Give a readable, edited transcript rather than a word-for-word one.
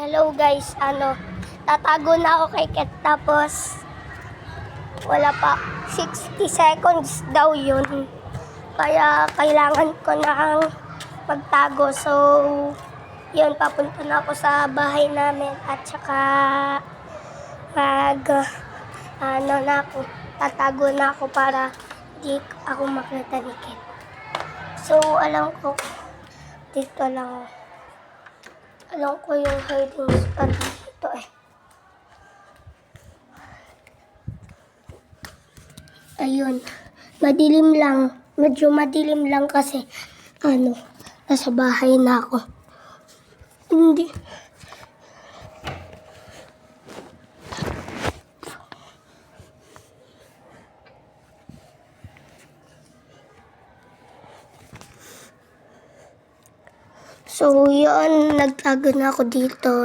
Hello guys, tatago na ako kay Ket tapos wala pa 60 seconds daw yun. Kaya kailangan ko na magtago. So, yun, papunta na ako sa bahay namin at saka tatago na ako para di ako makita ni Ket. So, alam ko, dito lang. Alam ko yung hiding spot dito eh. Ayun. Madilim lang. Medyo madilim lang kasi nasa bahay na ako. Hindi. So, yun. Nagtago na ako dito.